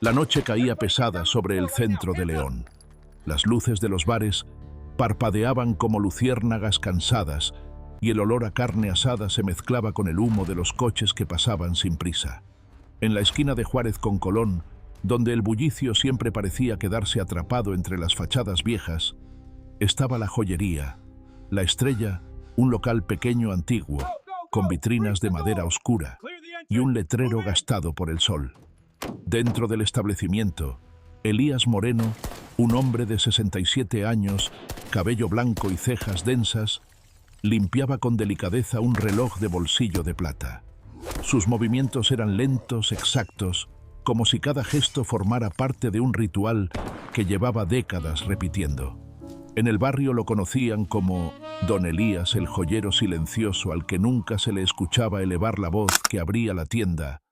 La noche caía pesada sobre el centro de León. Las luces de los bares parpadeaban como luciérnagas cansadas y el olor a carne asada se mezclaba con el humo de los coches que pasaban sin prisa. En la esquina de Juárez con Colón, donde el bullicio siempre parecía quedarse atrapado entre las fachadas viejas, estaba la joyería, La Estrella, un local pequeño antiguo, con vitrinas de madera oscura y un letrero gastado por el sol. Dentro del establecimiento, Elías Moreno, un hombre de 67 años, cabello blanco y cejas densas, limpiaba con delicadeza un reloj de bolsillo de plata. Sus movimientos eran lentos, exactos, como si cada gesto formara parte de un ritual que llevaba décadas repitiendo. En el barrio lo conocían como Don Elías, el joyero silencioso al que nunca se le escuchaba elevar la voz, que abría la tienda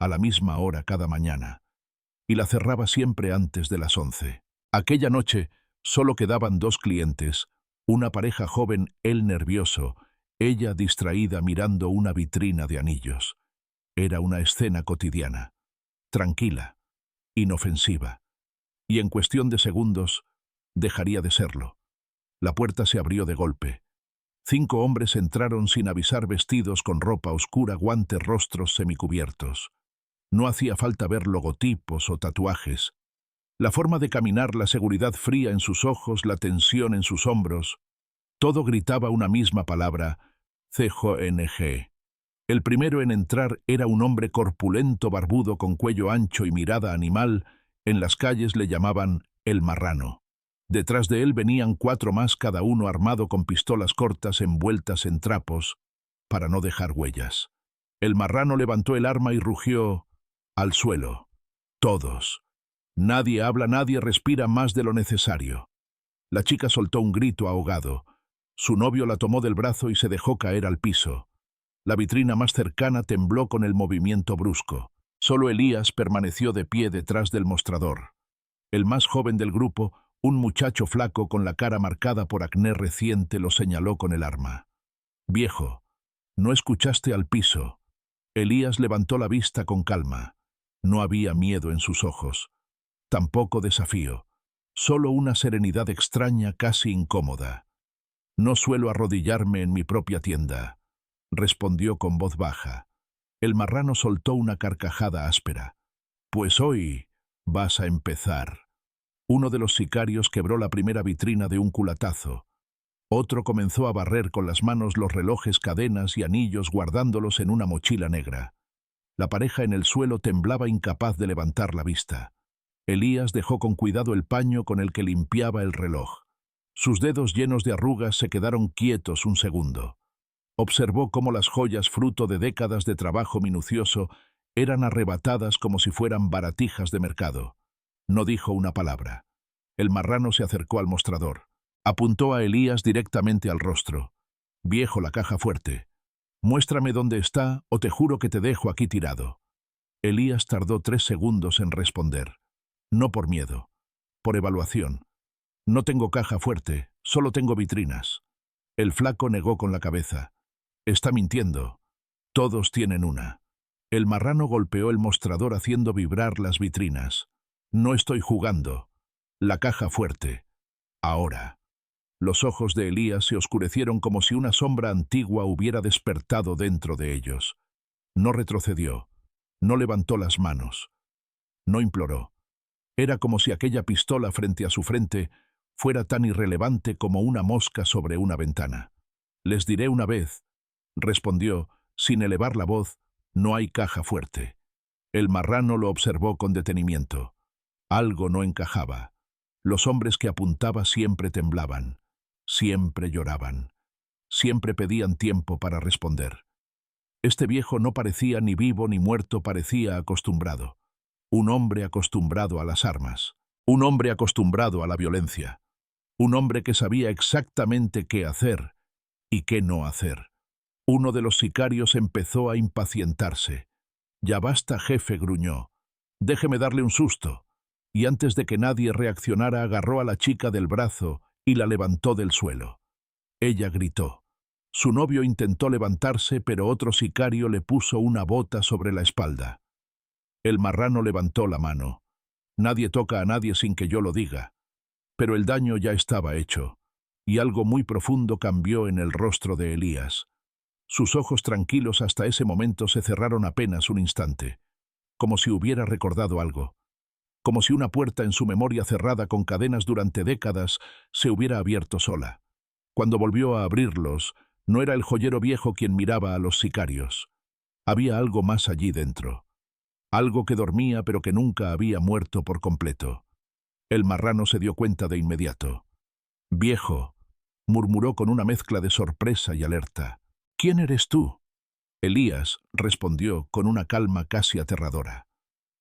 a la misma hora cada mañana y la cerraba siempre antes de las 11. Aquella noche solo quedaban dos clientes, una pareja joven, él nervioso, ella distraída mirando una vitrina de anillos. Era una escena cotidiana, tranquila, inofensiva, y en cuestión de segundos dejaría de serlo. La puerta se abrió de golpe. 5 hombres entraron sin avisar, vestidos con ropa oscura, guantes, rostros semicubiertos. No hacía falta ver logotipos o tatuajes. La forma de caminar, la seguridad fría en sus ojos, la tensión en sus hombros, todo gritaba una misma palabra: CJNG. El primero en entrar era un hombre corpulento, barbudo, con cuello ancho y mirada animal. En las calles le llamaban el Marrano. Detrás de él venían 4 más, cada uno armado con pistolas cortas envueltas en trapos, para no dejar huellas. El Marrano levantó el arma y rugió: al suelo. Todos. Nadie habla, nadie respira más de lo necesario. La chica soltó un grito ahogado. Su novio la tomó del brazo y se dejó caer al piso. La vitrina más cercana tembló con el movimiento brusco. Solo Elías permaneció de pie detrás del mostrador. El más joven del grupo, un muchacho flaco con la cara marcada por acné reciente, lo señaló con el arma. «Viejo, ¿no escuchaste al piso?» Elías levantó la vista con calma. No había miedo en sus ojos, tampoco desafío, solo una serenidad extraña, casi incómoda. «No suelo arrodillarme en mi propia tienda», respondió con voz baja. El Marrano soltó una carcajada áspera. «Pues hoy vas a empezar». Uno de los sicarios quebró la primera vitrina de un culatazo. Otro comenzó a barrer con las manos los relojes, cadenas y anillos, guardándolos en una mochila negra. La pareja en el suelo temblaba, incapaz de levantar la vista. Elías dejó con cuidado el paño con el que limpiaba el reloj. Sus dedos llenos de arrugas se quedaron quietos un segundo. Observó cómo las joyas, fruto de décadas de trabajo minucioso, eran arrebatadas como si fueran baratijas de mercado. No dijo una palabra. El Marrano se acercó al mostrador. Apuntó a Elías directamente al rostro. «Viejo, la caja fuerte. Muéstrame dónde está o te juro que te dejo aquí tirado». Elías tardó 3 segundos en responder. «No por miedo, por evaluación. No tengo caja fuerte, solo tengo vitrinas». El flaco negó con la cabeza. «Está mintiendo. Todos tienen una». El Marrano golpeó el mostrador haciendo vibrar las vitrinas. «No estoy jugando. La caja fuerte. Ahora». Los ojos de Elías se oscurecieron como si una sombra antigua hubiera despertado dentro de ellos. No retrocedió. No levantó las manos. No imploró. Era como si aquella pistola frente a su frente fuera tan irrelevante como una mosca sobre una ventana. «Les diré una vez», respondió, sin elevar la voz: «no hay caja fuerte». El Marrano lo observó con detenimiento. Algo no encajaba. Los hombres que apuntaba siempre temblaban, siempre lloraban, siempre pedían tiempo para responder. Este viejo no parecía ni vivo ni muerto, parecía acostumbrado. Un hombre acostumbrado a las armas, un hombre acostumbrado a la violencia, un hombre que sabía exactamente qué hacer y qué no hacer. Uno de los sicarios empezó a impacientarse. «Ya basta, jefe», gruñó. «Déjeme darle un susto». Y antes de que nadie reaccionara, agarró a la chica del brazo y la levantó del suelo. Ella gritó. Su novio intentó levantarse, pero otro sicario le puso una bota sobre la espalda. El Marrano levantó la mano. Nadie toca a nadie sin que yo lo diga. Pero el daño ya estaba hecho, y algo muy profundo cambió en el rostro de Elías. Sus ojos tranquilos hasta ese momento se cerraron apenas un instante, como si hubiera recordado algo, como si una puerta en su memoria cerrada con cadenas durante décadas se hubiera abierto sola. Cuando volvió a abrirlos, no era el joyero viejo quien miraba a los sicarios. Había algo más allí dentro, algo que dormía pero que nunca había muerto por completo. El marrano se dio cuenta de inmediato. «Viejo», murmuró con una mezcla de sorpresa y alerta. «¿Quién eres tú?» Elías respondió con una calma casi aterradora.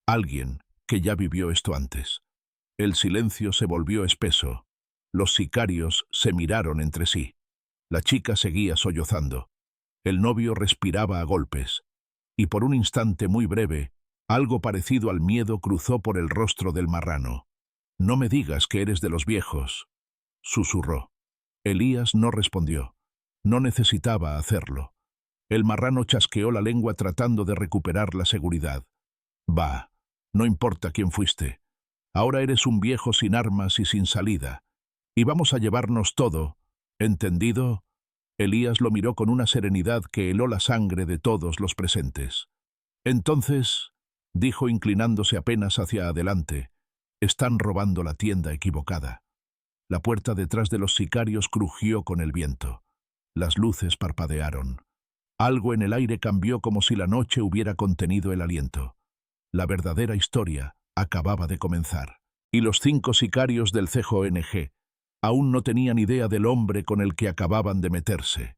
«Alguien que ya vivió esto antes». El silencio se volvió espeso. Los sicarios se miraron entre sí. La chica seguía sollozando. El novio respiraba a golpes. Y por un instante muy breve, algo parecido al miedo cruzó por el rostro del marrano. «No me digas que eres de los viejos», susurró. Elías no respondió. No necesitaba hacerlo. El marrano chasqueó la lengua tratando de recuperar la seguridad. «Va, no importa quién fuiste. Ahora eres un viejo sin armas y sin salida. Y vamos a llevarnos todo. ¿Entendido?» Elías lo miró con una serenidad que heló la sangre de todos los presentes. «Entonces», dijo inclinándose apenas hacia adelante, «están robando la tienda equivocada». La puerta detrás de los sicarios crujió con el viento. Las luces parpadearon. Algo en el aire cambió como si la noche hubiera contenido el aliento. La verdadera historia acababa de comenzar. Y los 5 sicarios del CJNG aún no tenían idea del hombre con el que acababan de meterse.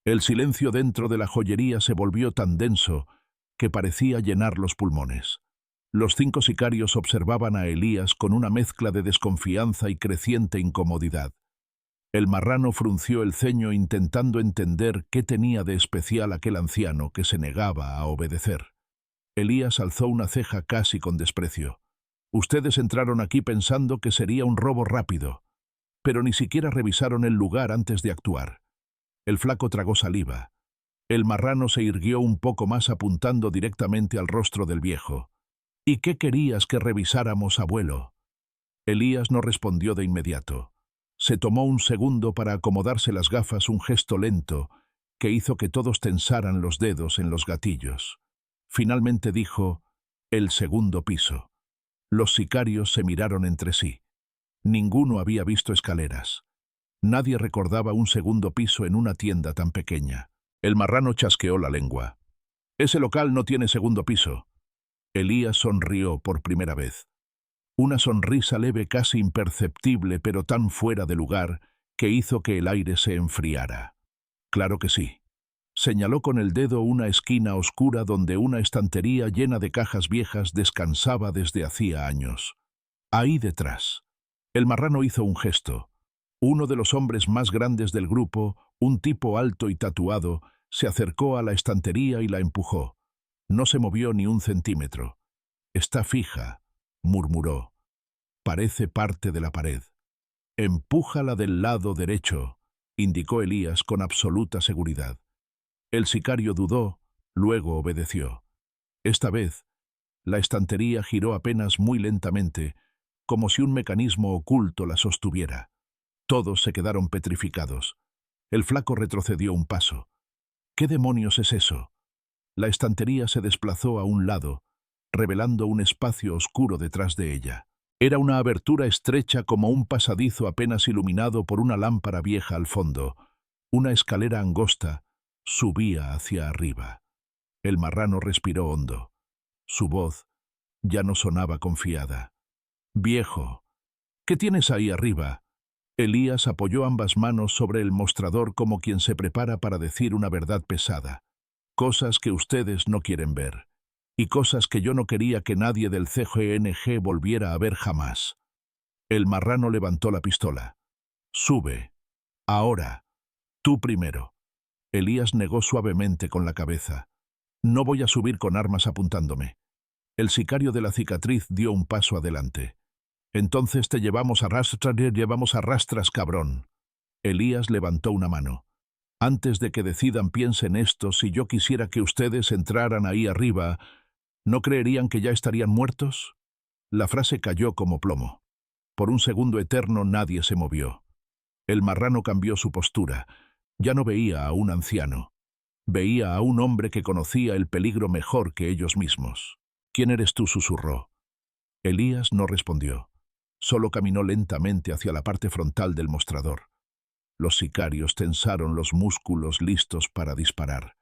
El silencio dentro de la joyería se volvió tan denso que parecía llenar los pulmones. Los 5 sicarios observaban a Elías con una mezcla de desconfianza y creciente incomodidad. El marrano frunció el ceño intentando entender qué tenía de especial aquel anciano que se negaba a obedecer. Elías alzó una ceja casi con desprecio. «Ustedes entraron aquí pensando que sería un robo rápido, pero ni siquiera revisaron el lugar antes de actuar». El flaco tragó saliva. El marrano se irguió un poco más apuntando directamente al rostro del viejo. «¿Y qué querías que revisáramos, abuelo?» Elías no respondió de inmediato. Se tomó un segundo para acomodarse las gafas, un gesto lento que hizo que todos tensaran los dedos en los gatillos. Finalmente dijo: «El segundo piso». Los sicarios se miraron entre sí. Ninguno había visto escaleras. Nadie recordaba un segundo piso en una tienda tan pequeña. El marrano chasqueó la lengua. «Ese local no tiene segundo piso». Elías sonrió por primera vez. Una sonrisa leve, casi imperceptible, pero tan fuera de lugar, que hizo que el aire se enfriara. «Claro que sí». Señaló con el dedo una esquina oscura donde una estantería llena de cajas viejas descansaba desde hacía años. «Ahí detrás». El marrano hizo un gesto. Uno de los hombres más grandes del grupo, un tipo alto y tatuado, se acercó a la estantería y la empujó. No se movió ni un centímetro. «Está fija», murmuró. «Parece parte de la pared». «Empújala del lado derecho», indicó Elías con absoluta seguridad. El sicario dudó, luego obedeció. Esta vez, la estantería giró apenas muy lentamente, como si un mecanismo oculto la sostuviera. Todos se quedaron petrificados. El flaco retrocedió un paso. «¿Qué demonios es eso?» La estantería se desplazó a un lado, revelando un espacio oscuro detrás de ella. Era una abertura estrecha como un pasadizo apenas iluminado por una lámpara vieja al fondo. Una escalera angosta subía hacia arriba. El marrano respiró hondo. Su voz ya no sonaba confiada. «Viejo, ¿qué tienes ahí arriba?» Elías apoyó ambas manos sobre el mostrador como quien se prepara para decir una verdad pesada. «Cosas que ustedes no quieren ver. Y cosas que yo no quería que nadie del CJNG volviera a ver jamás». El marrano levantó la pistola. «Sube. Ahora. Tú primero». Elías negó suavemente con la cabeza. «No voy a subir con armas apuntándome». El sicario de la cicatriz dio un paso adelante. «Entonces te llevamos a rastras, cabrón». Elías levantó una mano. «Antes de que decidan, piensen esto, si yo quisiera que ustedes entraran ahí arriba, ¿no creerían que ya estarían muertos?» La frase cayó como plomo. Por un segundo eterno nadie se movió. El marrano cambió su postura. Ya no veía a un anciano. Veía a un hombre que conocía el peligro mejor que ellos mismos. «¿Quién eres tú?», susurró. Elías no respondió. Solo caminó lentamente hacia la parte frontal del mostrador. Los sicarios tensaron los músculos listos para disparar.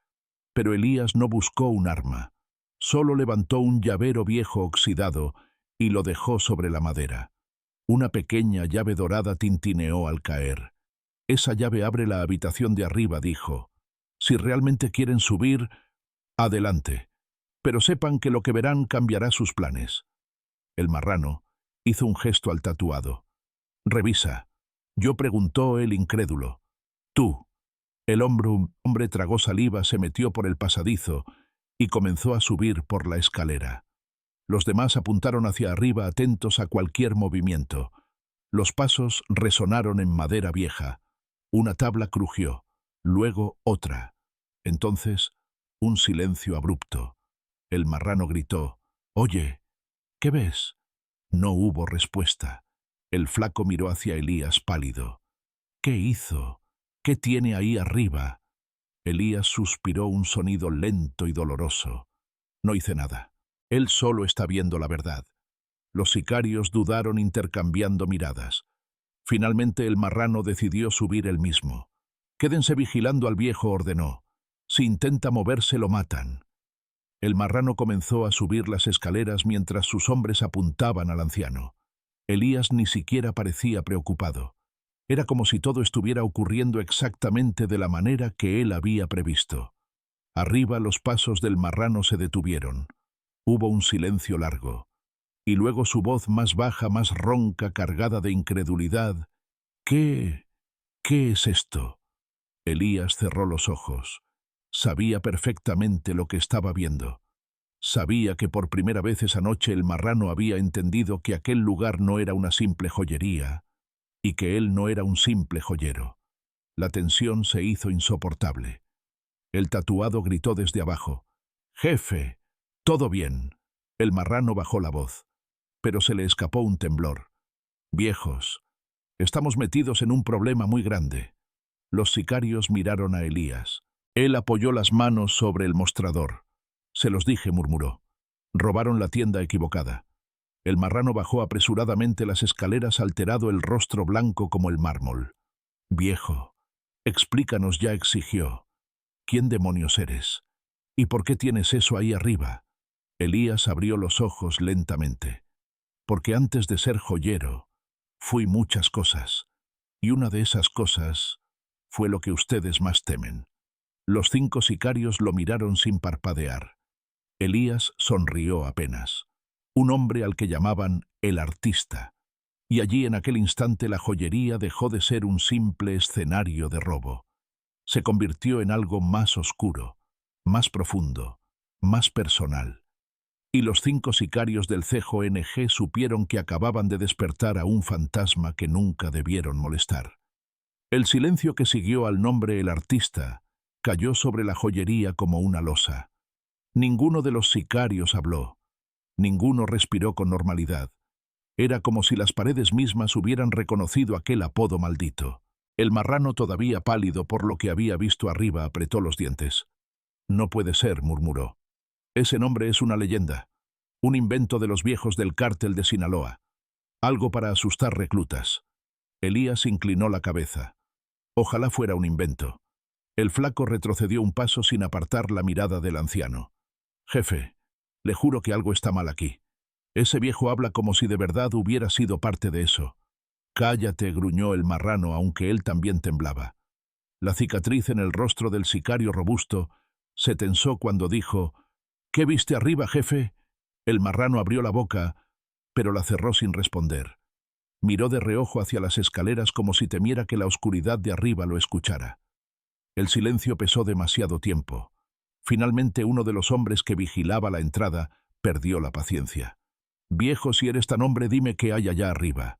Pero Elías no buscó un arma. Solo levantó un llavero viejo oxidado y lo dejó sobre la madera. Una pequeña llave dorada tintineó al caer. «Esa llave abre la habitación de arriba», dijo. «Si realmente quieren subir, adelante. Pero sepan que lo que verán cambiará sus planes». El marrano hizo un gesto al tatuado. «Revisa». Yo, preguntó el incrédulo. «Tú». El hombre tragó saliva, se metió por el pasadizo y comenzó a subir por la escalera. Los demás apuntaron hacia arriba, atentos a cualquier movimiento. Los pasos resonaron en madera vieja. Una tabla crujió, luego otra. Entonces, un silencio abrupto. El marrano gritó: «Oye, ¿qué ves?». No hubo respuesta. El flaco miró hacia Elías pálido. «¿Qué hizo? ¿Qué tiene ahí arriba?». Elías suspiró un sonido lento y doloroso. «No hice nada. Él solo está viendo la verdad». Los sicarios dudaron, intercambiando miradas. Finalmente el marrano decidió subir él mismo. «Quédense vigilando al viejo», ordenó. «Si intenta moverse, lo matan». El marrano comenzó a subir las escaleras mientras sus hombres apuntaban al anciano. Elías ni siquiera parecía preocupado. Era como si todo estuviera ocurriendo exactamente de la manera que él había previsto. Arriba los pasos del marrano se detuvieron. Hubo un silencio largo. Y luego su voz más baja, más ronca, cargada de incredulidad. «¿Qué es esto?». Elías cerró los ojos. Sabía perfectamente lo que estaba viendo. Sabía que por primera vez esa noche el marrano había entendido que aquel lugar no era una simple joyería y que él no era un simple joyero. La tensión se hizo insoportable. El tatuado gritó desde abajo: «Jefe, todo bien». El marrano bajó la voz, pero se le escapó un temblor. «Viejos, estamos metidos en un problema muy grande». Los sicarios miraron a Elías. Él apoyó las manos sobre el mostrador. «Se los dije», murmuró. «Robaron la tienda equivocada». El marrano bajó apresuradamente las escaleras, alterado, el rostro blanco como el mármol. «Viejo, explícanos ya», exigió. «¿Quién demonios eres? ¿Y por qué tienes eso ahí arriba?». Elías abrió los ojos lentamente. «Porque antes de ser joyero, fui muchas cosas. Y una de esas cosas fue lo que ustedes más temen». Los 5 sicarios lo miraron sin parpadear. Elías sonrió apenas. Un hombre al que llamaban el artista. Y allí, en aquel instante, la joyería dejó de ser un simple escenario de robo. Se convirtió en algo más oscuro, más profundo, más personal. Y los 5 sicarios del CJNG supieron que acababan de despertar a un fantasma que nunca debieron molestar. El silencio que siguió al nombre el artista cayó sobre la joyería como una losa. Ninguno de los sicarios habló. Ninguno respiró con normalidad. Era como si las paredes mismas hubieran reconocido aquel apodo maldito. El marrano, todavía pálido por lo que había visto arriba, apretó los dientes. «No puede ser», murmuró. «Ese nombre es una leyenda. Un invento de los viejos del cártel de Sinaloa. Algo para asustar reclutas». Elías inclinó la cabeza. Ojalá fuera un invento. El flaco retrocedió un paso sin apartar la mirada del anciano. «Jefe, le juro que algo está mal aquí. Ese viejo habla como si de verdad hubiera sido parte de eso». «Cállate», gruñó el marrano, aunque él también temblaba. La cicatriz en el rostro del sicario robusto se tensó cuando dijo: «¿Qué viste arriba, jefe?». El marrano abrió la boca, pero la cerró sin responder. Miró de reojo hacia las escaleras como si temiera que la oscuridad de arriba lo escuchara. El silencio pesó demasiado tiempo. Finalmente uno de los hombres que vigilaba la entrada perdió la paciencia. «Viejo, si eres tan hombre, dime qué hay allá arriba».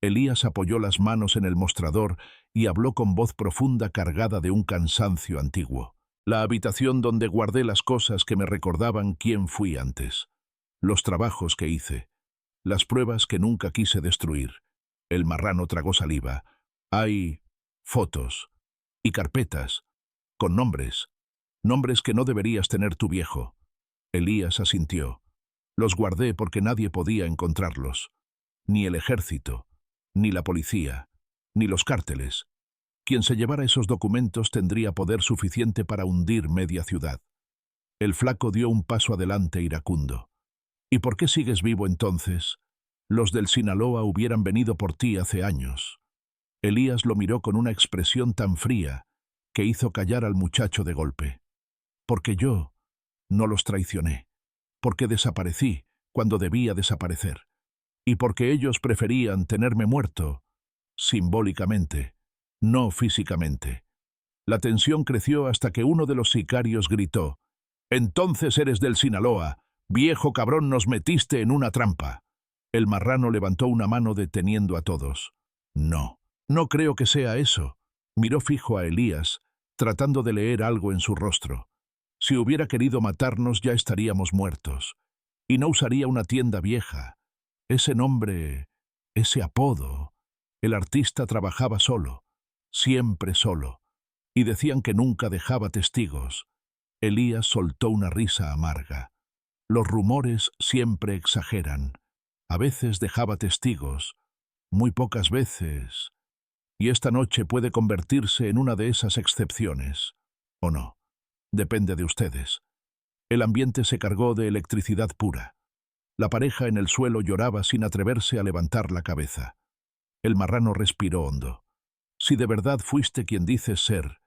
Elías apoyó las manos en el mostrador y habló con voz profunda, cargada de un cansancio antiguo. «La habitación donde guardé las cosas que me recordaban quién fui antes. Los trabajos que hice. las pruebas que nunca quise destruir. El marrano tragó saliva. Hay fotos y carpetas con nombres, nombres que no deberías tener tu viejo. Elías asintió. Los guardé porque nadie podía encontrarlos. Ni el ejército, ni la policía, ni los cárteles. Quien se llevara esos documentos tendría poder suficiente para hundir media ciudad. El flaco dio un paso adelante iracundo. ¿Y por qué sigues vivo entonces? Los del Sinaloa hubieran venido por ti hace años. Elías lo miró con una expresión tan fría que hizo callar al muchacho de golpe. Porque yo no los traicioné. Porque desaparecí cuando debía desaparecer. Y porque ellos preferían tenerme muerto, simbólicamente, no físicamente. La tensión creció hasta que uno de los sicarios gritó: «Entonces eres del Sinaloa, viejo cabrón, nos metiste en una trampa». El marrano levantó una mano deteniendo a todos. «No, no creo que sea eso». Miró fijo a Elías, tratando de leer algo en su rostro. Si hubiera querido matarnos ya estaríamos muertos. Y no usaría una tienda vieja. Ese nombre, ese apodo. El artista trabajaba solo, siempre solo, y decían que nunca dejaba testigos. Elías soltó una risa amarga. Los rumores siempre exageran. A veces dejaba testigos, muy pocas veces. Y esta noche puede convertirse en una de esas excepciones. ¿O no? Depende de ustedes. El ambiente se cargó de electricidad pura. La pareja en el suelo lloraba sin atreverse a levantar la cabeza. El marrano respiró hondo. Si de verdad fuiste quien dices ser,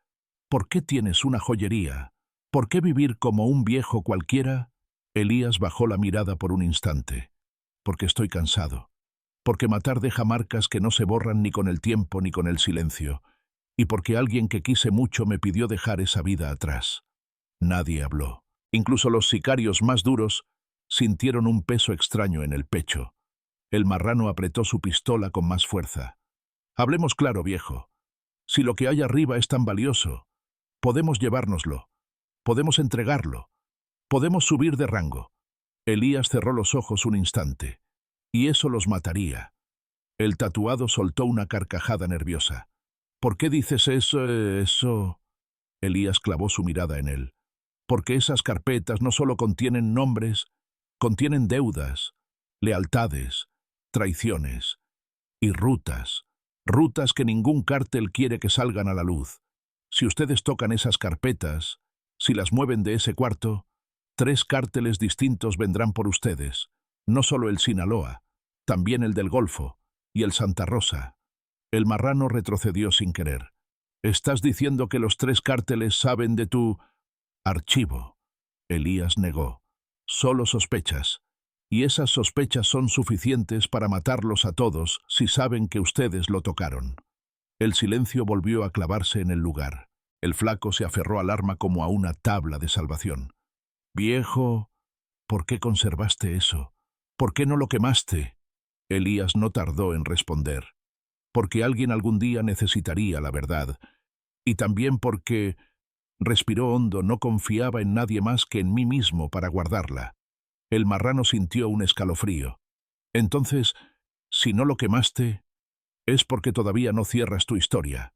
¿por qué tienes una joyería? ¿Por qué vivir como un viejo cualquiera? Elías bajó la mirada por un instante. Porque estoy cansado. Porque matar deja marcas que no se borran ni con el tiempo ni con el silencio. Y porque alguien que quise mucho me pidió dejar esa vida atrás. Nadie habló. Incluso los sicarios más duros sintieron un peso extraño en el pecho. El marrano apretó su pistola con más fuerza. Hablemos claro, viejo. Si lo que hay arriba es tan valioso, podemos llevárnoslo. Podemos entregarlo. Podemos subir de rango. Elías cerró los ojos un instante. Y eso los mataría. El tatuado soltó una carcajada nerviosa. ¿Por qué dices eso? Elías clavó su mirada en él. Porque esas carpetas no solo contienen nombres, contienen deudas, lealtades, traiciones y rutas. Rutas que ningún cártel quiere que salgan a la luz. Si ustedes tocan esas carpetas, si las mueven de ese cuarto, 3 cárteles distintos vendrán por ustedes. No solo el Sinaloa, también el del Golfo y el Santa Rosa. El marrano retrocedió sin querer. ¿Estás diciendo que los 3 cárteles saben de tu archivo? Elías negó. Solo sospechas. Y esas sospechas son suficientes para matarlos a todos si saben que ustedes lo tocaron. El silencio volvió a clavarse en el lugar. El flaco se aferró al arma como a una tabla de salvación. «Viejo, ¿por qué conservaste eso? ¿Por qué no lo quemaste?» Elías no tardó en responder. «Porque alguien algún día necesitaría la verdad. Y también porque...» Respiró hondo, no confiaba en nadie más que en mí mismo para guardarla. El marrano sintió un escalofrío. «Entonces, si no lo quemaste, es porque todavía no cierras tu historia».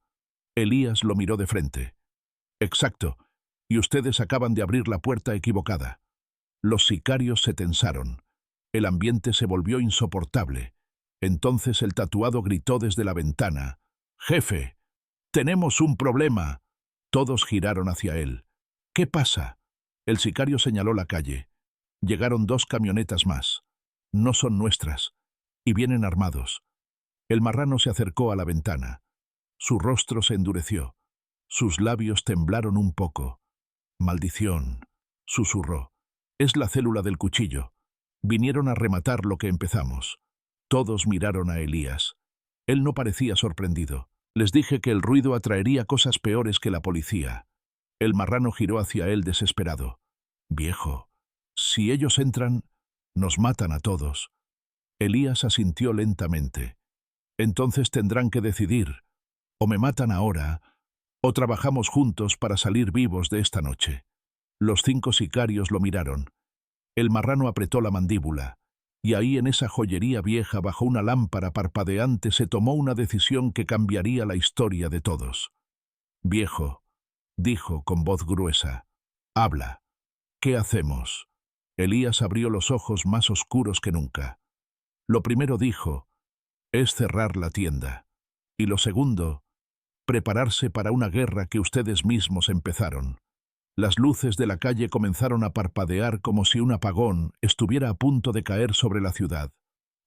Elías lo miró de frente. «Exacto, y ustedes acaban de abrir la puerta equivocada». Los sicarios se tensaron. El ambiente se volvió insoportable. Entonces el tatuado gritó desde la ventana: «¡Jefe! ¡Tenemos un problema!». Todos giraron hacia él. «¿Qué pasa?». El sicario señaló la calle. «Llegaron 2 camionetas más. No son nuestras. Y vienen armados». El marrano se acercó a la ventana. Su rostro se endureció. Sus labios temblaron un poco. «Maldición», susurró. «Es la célula del cuchillo. Vinieron a rematar lo que empezamos». Todos miraron a Elías. Él no parecía sorprendido. «Les dije que el ruido atraería cosas peores que la policía». El marrano giró hacia él desesperado. «Viejo, si ellos entran, nos matan a todos». Elías asintió lentamente. «Entonces tendrán que decidir. O me matan ahora, o trabajamos juntos para salir vivos de esta noche». Los 5 sicarios lo miraron. El marrano apretó la mandíbula. Y ahí en esa joyería vieja, bajo una lámpara parpadeante, se tomó una decisión que cambiaría la historia de todos. «Viejo», dijo con voz gruesa, «habla. ¿Qué hacemos?» Elías abrió los ojos más oscuros que nunca. Lo primero, dijo, es cerrar la tienda. Y lo segundo, prepararse para una guerra que ustedes mismos empezaron. Las luces de la calle comenzaron a parpadear como si un apagón estuviera a punto de caer sobre la ciudad.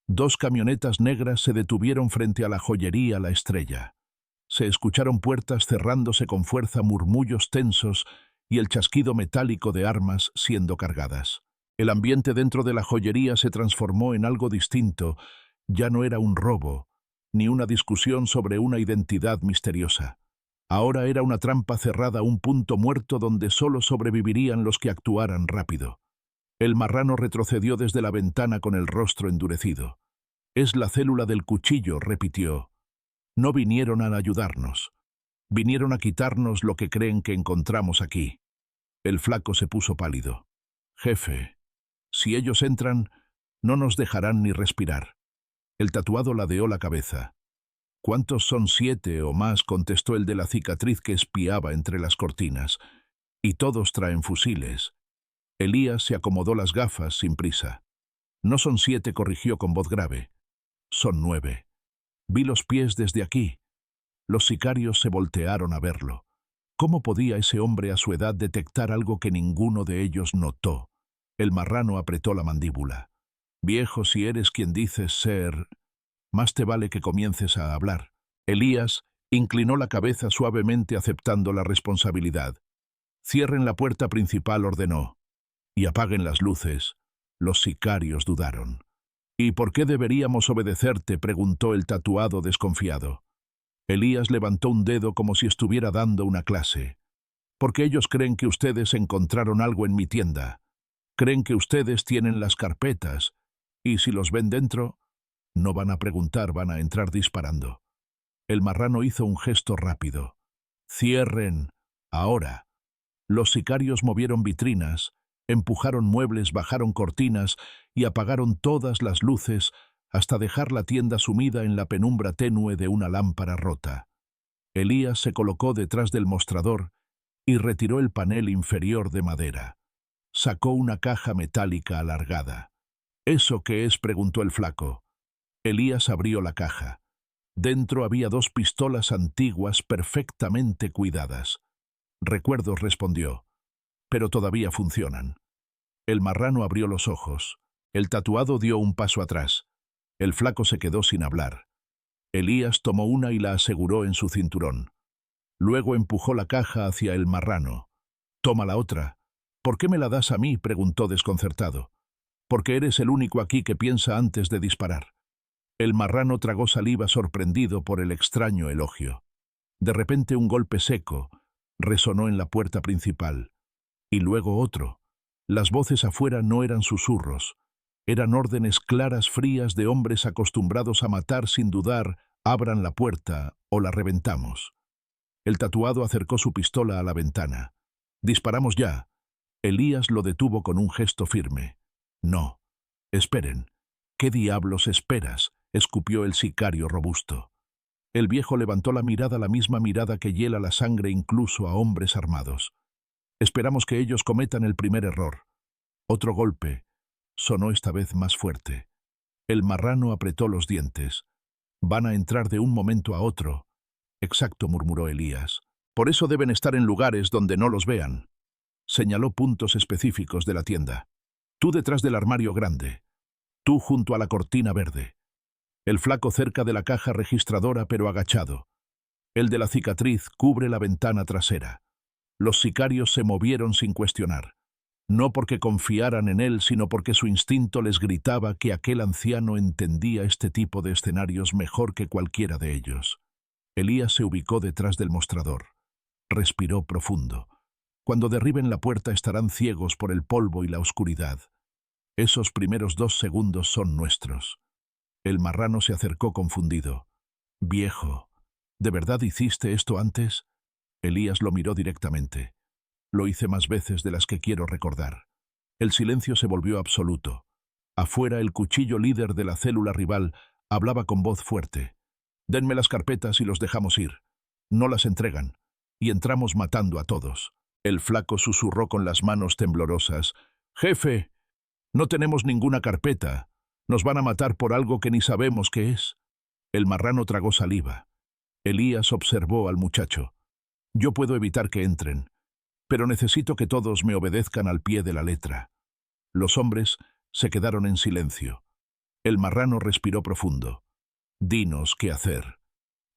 2 camionetas negras se detuvieron frente a la joyería La Estrella. Se escucharon puertas cerrándose con fuerza, murmullos tensos y el chasquido metálico de armas siendo cargadas. El ambiente dentro de la joyería se transformó en algo distinto. Ya no era un robo, ni una discusión sobre una identidad misteriosa. Ahora era una trampa cerrada, un punto muerto donde solo sobrevivirían los que actuaran rápido. El marrano retrocedió desde la ventana con el rostro endurecido. «Es la célula del cuchillo», repitió. «No vinieron a ayudarnos. Vinieron a quitarnos lo que creen que encontramos aquí». El flaco se puso pálido. «Jefe, si ellos entran, no nos dejarán ni respirar». El tatuado ladeó la cabeza. «¿Cuántos son? 7 o más», contestó el de la cicatriz que espiaba entre las cortinas. «Y todos traen fusiles». Elías se acomodó las gafas sin prisa. «No son 7», corrigió con voz grave. «Son 9. Vi los pies desde aquí». Los sicarios se voltearon a verlo. ¿Cómo podía ese hombre a su edad detectar algo que ninguno de ellos notó? El marrano apretó la mandíbula. «Viejo, si eres quien dices ser, más te vale que comiences a hablar». Elías inclinó la cabeza suavemente aceptando la responsabilidad. «Cierren la puerta principal», ordenó. «Y apaguen las luces». Los sicarios dudaron. «¿Y por qué deberíamos obedecerte?», preguntó el tatuado desconfiado. Elías levantó un dedo como si estuviera dando una clase. «Porque ellos creen que ustedes encontraron algo en mi tienda. Creen que ustedes tienen las carpetas, y si los ven dentro, no van a preguntar, van a entrar disparando». El marrano hizo un gesto rápido. «Cierren, ahora». Los sicarios movieron vitrinas, empujaron muebles, bajaron cortinas y apagaron todas las luces hasta dejar la tienda sumida en la penumbra tenue de una lámpara rota. Elías se colocó detrás del mostrador y retiró el panel inferior de madera. Sacó una caja metálica alargada. «¿Eso qué es?», preguntó el flaco. Elías abrió la caja. Dentro había 2 pistolas antiguas perfectamente cuidadas. «Recuerdos», respondió, «pero todavía funcionan». El marrano abrió los ojos. El tatuado dio un paso atrás. El flaco se quedó sin hablar. Elías tomó una y la aseguró en su cinturón. Luego empujó la caja hacia el marrano. «Toma la otra». «¿Por qué me la das a mí?», preguntó desconcertado. «Porque eres el único aquí que piensa antes de disparar». El marrano tragó saliva, sorprendido por el extraño elogio. De repente un golpe seco resonó en la puerta principal. Y luego otro. Las voces afuera no eran susurros. Eran órdenes claras, frías, de hombres acostumbrados a matar sin dudar: «Abran la puerta o la reventamos». El tatuado acercó su pistola a la ventana. «Disparamos ya». Elías lo detuvo con un gesto firme. «No. Esperen». «¿Qué diablos esperas?», escupió el sicario robusto. El viejo levantó la mirada, la misma mirada que hiela la sangre incluso a hombres armados. «Esperamos que ellos cometan el primer error». Otro golpe sonó, esta vez más fuerte. El marrano apretó los dientes. «Van a entrar de un momento a otro». «Exacto», murmuró Elías. «Por eso deben estar en lugares donde no los vean». Señaló puntos específicos de la tienda. «Tú detrás del armario grande. Tú junto a la cortina verde». El flaco cerca de la caja registradora, pero agachado. El de la cicatriz cubre la ventana trasera. Los sicarios se movieron sin cuestionar. No porque confiaran en él, sino porque su instinto les gritaba que aquel anciano entendía este tipo de escenarios mejor que cualquiera de ellos. Elías se ubicó detrás del mostrador. Respiró profundo. Cuando derriben la puerta estarán ciegos por el polvo y la oscuridad. Esos primeros 2 segundos son nuestros. El marrano se acercó confundido. «Viejo, ¿de verdad hiciste esto antes?». Elías lo miró directamente. «Lo hice más veces de las que quiero recordar». El silencio se volvió absoluto. Afuera, el cuchillo líder de la célula rival hablaba con voz fuerte. «Denme las carpetas y los dejamos ir. No las entregan. Y entramos matando a todos». El flaco susurró con las manos temblorosas. «Jefe, no tenemos ninguna carpeta. Nos van a matar por algo que ni sabemos qué es». El marrano tragó saliva. Elías observó al muchacho. «Yo puedo evitar que entren, pero necesito que todos me obedezcan al pie de la letra». Los hombres se quedaron en silencio. El marrano respiró profundo. «Dinos qué hacer».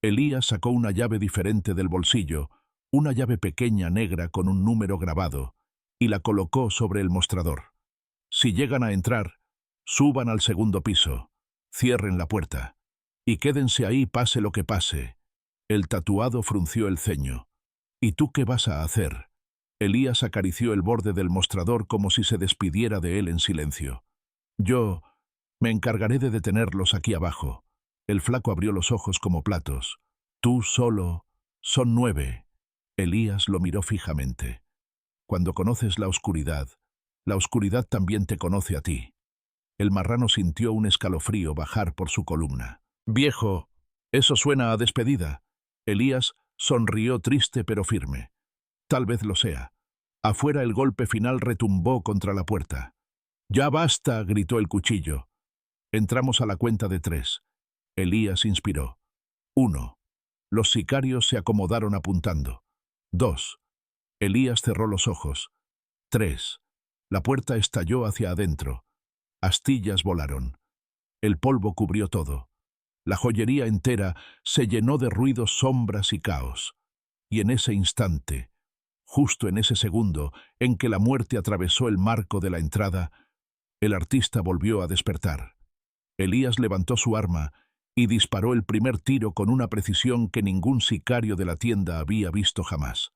Elías sacó una llave diferente del bolsillo, una llave pequeña negra con un número grabado, y la colocó sobre el mostrador. «Si llegan a entrar, suban al segundo piso, cierren la puerta, y quédense ahí pase lo que pase». El tatuado frunció el ceño. «¿Y tú qué vas a hacer?». Elías acarició el borde del mostrador como si se despidiera de él en silencio. «Yo me encargaré de detenerlos aquí abajo». El flaco abrió los ojos como platos. «Tú solo. Son 9». Elías lo miró fijamente. «Cuando conoces la oscuridad también te conoce a ti». El marrano sintió un escalofrío bajar por su columna. «Viejo, eso suena a despedida». Elías sonrió triste pero firme. «Tal vez lo sea». Afuera el golpe final retumbó contra la puerta. «¡Ya basta!», gritó el cuchillo. Entramos a la cuenta de 3. Elías inspiró. 1. Los sicarios se acomodaron apuntando. 2. Elías cerró los ojos. 3. La puerta estalló hacia adentro. Astillas volaron. El polvo cubrió todo. La joyería entera se llenó de ruidos, sombras y caos. Y en ese instante, justo en ese segundo en que la muerte atravesó el marco de la entrada, el artista volvió a despertar. Elías levantó su arma y disparó el primer tiro con una precisión que ningún sicario de la tienda había visto jamás.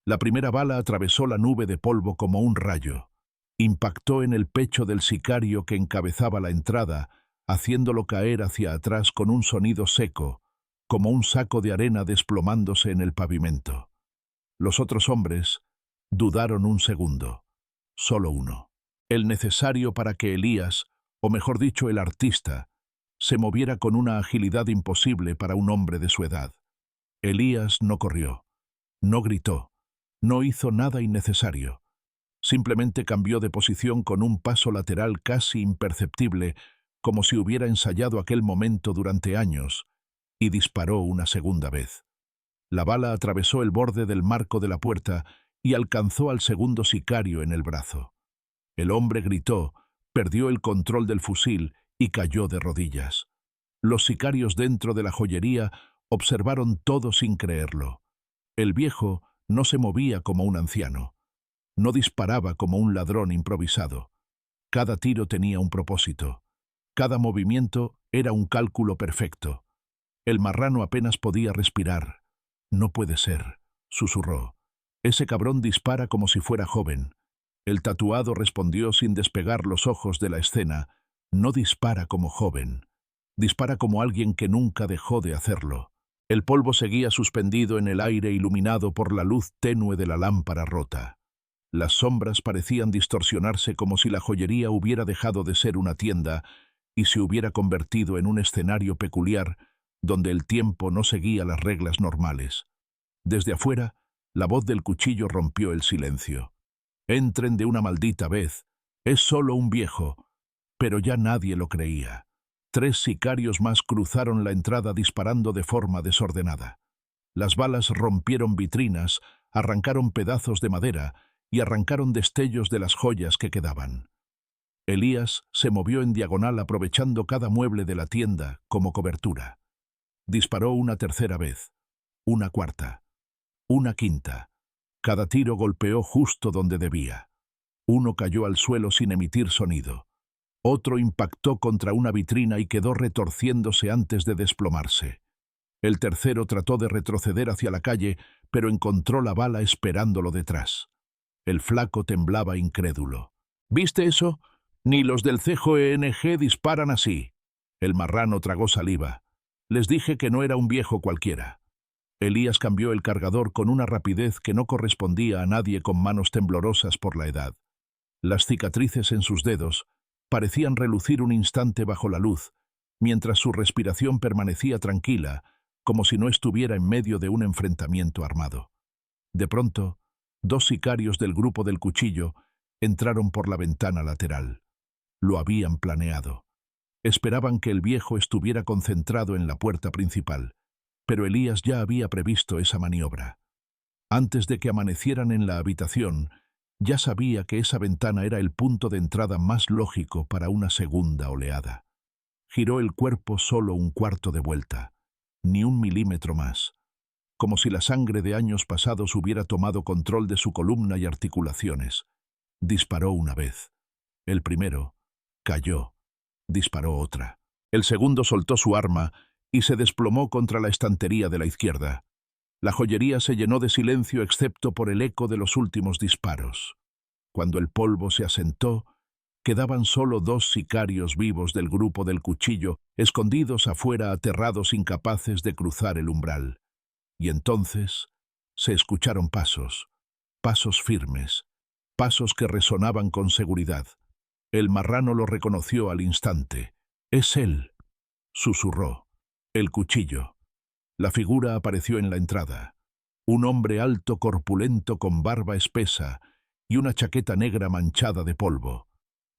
La primera bala atravesó la nube de polvo como un rayo. Impactó en el pecho del sicario que encabezaba la entrada, haciéndolo caer hacia atrás con un sonido seco, como un saco de arena desplomándose en el pavimento. Los otros hombres dudaron un segundo, solo uno, el necesario para que Elías, o mejor dicho el artista, se moviera con una agilidad imposible para un hombre de su edad. Elías no corrió, no gritó, no hizo nada innecesario. Simplemente cambió de posición con un paso lateral casi imperceptible, como si hubiera ensayado aquel momento durante años, y disparó una segunda vez. La bala atravesó el borde del marco de la puerta y alcanzó al segundo sicario en el brazo. El hombre gritó, perdió el control del fusil y cayó de rodillas. Los sicarios dentro de la joyería observaron todo sin creerlo. El viejo no se movía como un anciano. No disparaba como un ladrón improvisado. Cada tiro tenía un propósito. Cada movimiento era un cálculo perfecto. El marrano apenas podía respirar. «No puede ser», susurró. «Ese cabrón dispara como si fuera joven». El tatuado respondió sin despegar los ojos de la escena. «No dispara como joven. Dispara como alguien que nunca dejó de hacerlo». El polvo seguía suspendido en el aire iluminado por la luz tenue de la lámpara rota. Las sombras parecían distorsionarse como si la joyería hubiera dejado de ser una tienda y se hubiera convertido en un escenario peculiar donde el tiempo no seguía las reglas normales. Desde afuera, la voz del cuchillo rompió el silencio. «Entren de una maldita vez. Es solo un viejo». Pero ya nadie lo creía. 3 sicarios más cruzaron la entrada disparando de forma desordenada. Las balas rompieron vitrinas, arrancaron pedazos de madera y arrancaron destellos de las joyas que quedaban. Elías se movió en diagonal aprovechando cada mueble de la tienda como cobertura. Disparó una tercera vez, una cuarta, una quinta. Cada tiro golpeó justo donde debía. Uno cayó al suelo sin emitir sonido. Otro impactó contra una vitrina y quedó retorciéndose antes de desplomarse. El tercero trató de retroceder hacia la calle, pero encontró la bala esperándolo detrás. El flaco temblaba incrédulo. «¿Viste eso? Ni los del CJNG disparan así». El marrano tragó saliva. «Les dije que no era un viejo cualquiera». Elías cambió el cargador con una rapidez que no correspondía a nadie con manos temblorosas por la edad. Las cicatrices en sus dedos parecían relucir un instante bajo la luz, mientras su respiración permanecía tranquila, como si no estuviera en medio de un enfrentamiento armado. De pronto, dos sicarios del grupo del cuchillo entraron por la ventana lateral. Lo habían planeado. Esperaban que el viejo estuviera concentrado en la puerta principal, pero Elías ya había previsto esa maniobra. Antes de que amanecieran en la habitación, ya sabía que esa ventana era el punto de entrada más lógico para una segunda oleada. Giró el cuerpo solo un cuarto de vuelta, ni un milímetro más, como si la sangre de años pasados hubiera tomado control de su columna y articulaciones. Disparó una vez. El primero cayó. Disparó otra. El segundo soltó su arma y se desplomó contra la estantería de la izquierda. La joyería se llenó de silencio excepto por el eco de los últimos disparos. Cuando el polvo se asentó, quedaban solo dos sicarios vivos del grupo del cuchillo, escondidos afuera, aterrados, incapaces de cruzar el umbral. Y entonces se escucharon pasos, pasos firmes, pasos que resonaban con seguridad. El marrano lo reconoció al instante. «Es él», susurró. «El cuchillo». La figura apareció en la entrada. Un hombre alto, corpulento, con barba espesa y una chaqueta negra manchada de polvo.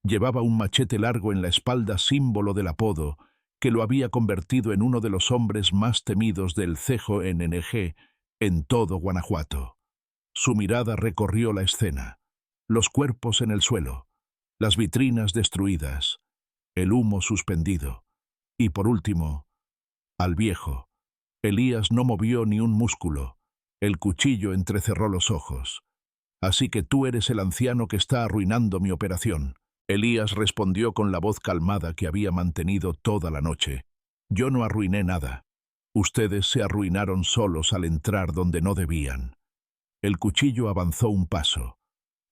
Llevaba un machete largo en la espalda, símbolo del apodo que lo había convertido en uno de los hombres más temidos del CJNG en todo Guanajuato. Su mirada recorrió la escena, los cuerpos en el suelo, las vitrinas destruidas, el humo suspendido, y por último, al viejo. Elías no movió ni un músculo. El cuchillo entrecerró los ojos. «Así que tú eres el anciano que está arruinando mi operación». Elías respondió con la voz calmada que había mantenido toda la noche. «Yo no arruiné nada. Ustedes se arruinaron solos al entrar donde no debían». El cuchillo avanzó un paso.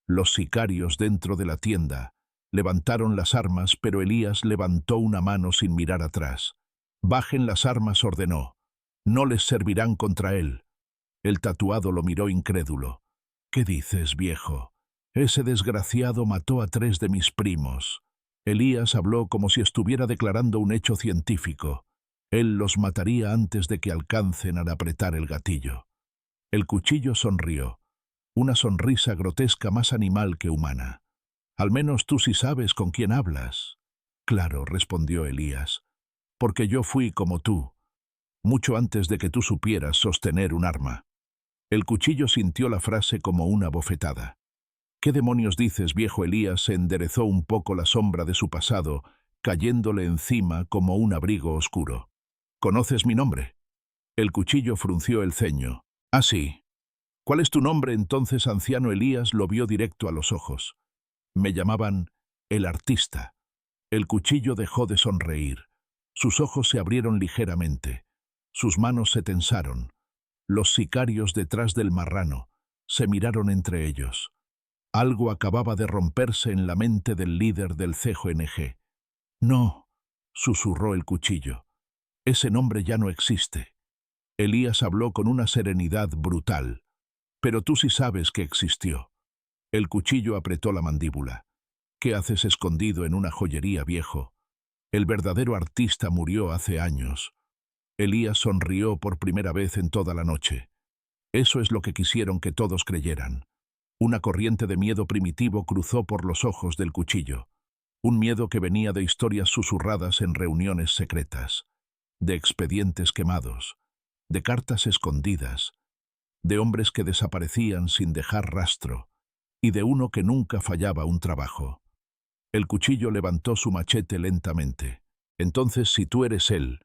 Los sicarios dentro de la tienda levantaron las armas, pero Elías levantó una mano sin mirar atrás. «Bajen las armas», ordenó. «No les servirán contra él». El tatuado lo miró incrédulo. «¿Qué dices, viejo? Ese desgraciado mató a 3 de mis primos». Elías habló como si estuviera declarando un hecho científico. Él los mataría antes de que alcancen a apretar el gatillo. El cuchillo sonrió, una sonrisa grotesca, más animal que humana. «Al menos tú sí sabes con quién hablas». «Claro», respondió Elías, «porque yo fui como tú, mucho antes de que tú supieras sostener un arma». El cuchillo sintió la frase como una bofetada. «¿Qué demonios dices, viejo?» Elías se enderezó un poco, la sombra de su pasado cayéndole encima como un abrigo oscuro. «¿Conoces mi nombre?» El cuchillo frunció el ceño. «Ah, sí. ¿Cuál es tu nombre entonces, anciano?» Elías lo vio directo a los ojos. «Me llamaban el artista». El cuchillo dejó de sonreír. Sus ojos se abrieron ligeramente. Sus manos se tensaron. Los sicarios detrás del marrano se miraron entre ellos. Algo acababa de romperse en la mente del líder del CJNG. «No», susurró el cuchillo. «Ese nombre ya no existe». Elías habló con una serenidad brutal. «Pero tú sí sabes que existió». El cuchillo apretó la mandíbula. «¿Qué haces escondido en una joyería, viejo? El verdadero artista murió hace años». Elías sonrió por primera vez en toda la noche. Eso es lo que quisieron que todos creyeran. Una corriente de miedo primitivo cruzó por los ojos del cuchillo. Un miedo que venía de historias susurradas en reuniones secretas, de expedientes quemados, de cartas escondidas, de hombres que desaparecían sin dejar rastro, y de uno que nunca fallaba un trabajo. El cuchillo levantó su machete lentamente. «Entonces, si tú eres él»,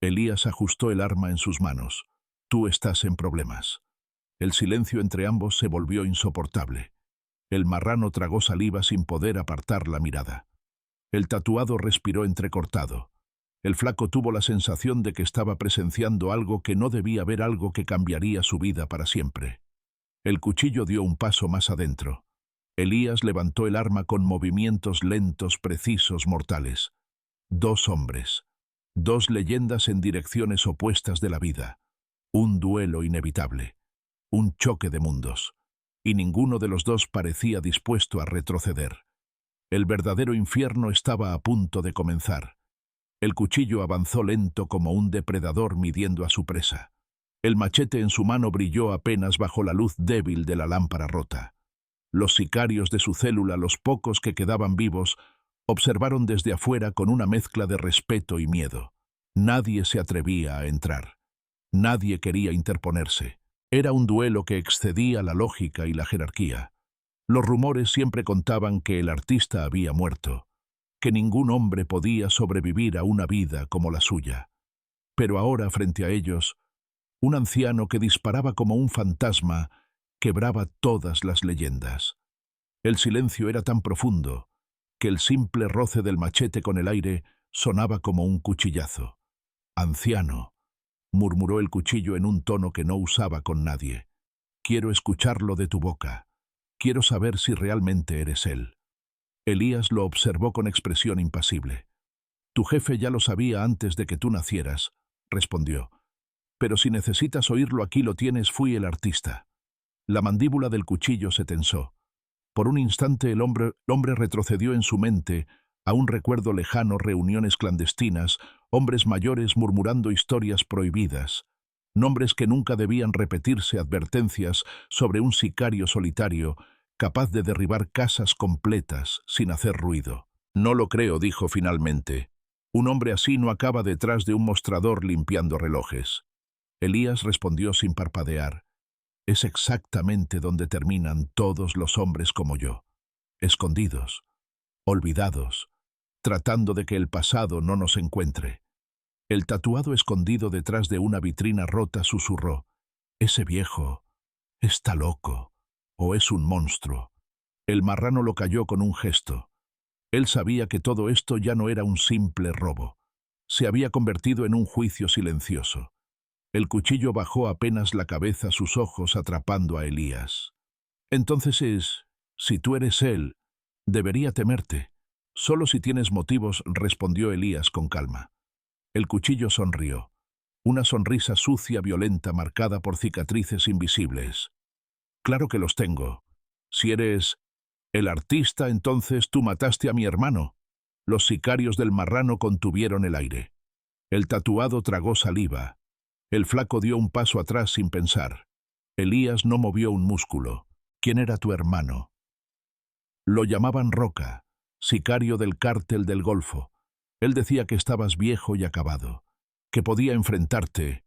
Elías ajustó el arma en sus manos, «tú estás en problemas». El silencio entre ambos se volvió insoportable. El marrano tragó saliva sin poder apartar la mirada. El tatuado respiró entrecortado. El flaco tuvo la sensación de que estaba presenciando algo que no debía ver, algo que cambiaría su vida para siempre. El cuchillo dio un paso más adentro. Elías levantó el arma con movimientos lentos, precisos, mortales. Dos hombres. Dos leyendas en direcciones opuestas de la vida. Un duelo inevitable. Un choque de mundos. Y ninguno de los dos parecía dispuesto a retroceder. El verdadero infierno estaba a punto de comenzar. El cuchillo avanzó lento como un depredador midiendo a su presa. El machete en su mano brilló apenas bajo la luz débil de la lámpara rota. Los sicarios de su célula, los pocos que quedaban vivos, observaron desde afuera con una mezcla de respeto y miedo. Nadie se atrevía a entrar. Nadie quería interponerse. Era un duelo que excedía la lógica y la jerarquía. Los rumores siempre contaban que el artista había muerto, que ningún hombre podía sobrevivir a una vida como la suya. Pero ahora, frente a ellos, un anciano que disparaba como un fantasma quebraba todas las leyendas. El silencio era tan profundo que el simple roce del machete con el aire sonaba como un cuchillazo. «Anciano», murmuró el cuchillo en un tono que no usaba con nadie. «Quiero escucharlo de tu boca. Quiero saber si realmente eres él». Elías lo observó con expresión impasible. «Tu jefe ya lo sabía antes de que tú nacieras», respondió. «Pero si necesitas oírlo, aquí lo tienes, fui el artista». La mandíbula del cuchillo se tensó. Por un instante el hombre retrocedió en su mente a un recuerdo lejano, reuniones clandestinas, hombres mayores murmurando historias prohibidas, nombres que nunca debían repetirse, advertencias sobre un sicario solitario capaz de derribar casas completas sin hacer ruido. «No lo creo», dijo finalmente. «Un hombre así no acaba detrás de un mostrador limpiando relojes». Elías respondió sin parpadear. «Es exactamente donde terminan todos los hombres como yo, escondidos, olvidados, tratando de que el pasado no nos encuentre». El tatuado escondido detrás de una vitrina rota susurró: «Ese viejo está loco, o es un monstruo». El marrano lo calló con un gesto. Él sabía que todo esto ya no era un simple robo. Se había convertido en un juicio silencioso. El cuchillo bajó apenas la cabeza, sus ojos atrapando a Elías. «Entonces si tú eres él, debería temerte. Solo si tienes motivos», respondió Elías con calma. El cuchillo sonrió. Una sonrisa sucia, violenta, marcada por cicatrices invisibles. «Claro que los tengo. Si eres el artista, entonces tú mataste a mi hermano». Los sicarios del marrano contuvieron el aire. El tatuado tragó saliva. El flaco dio un paso atrás sin pensar. Elías no movió un músculo. «¿Quién era tu hermano?» «Lo llamaban Roca, sicario del cártel del Golfo. Él decía que estabas viejo y acabado, que podía enfrentarte».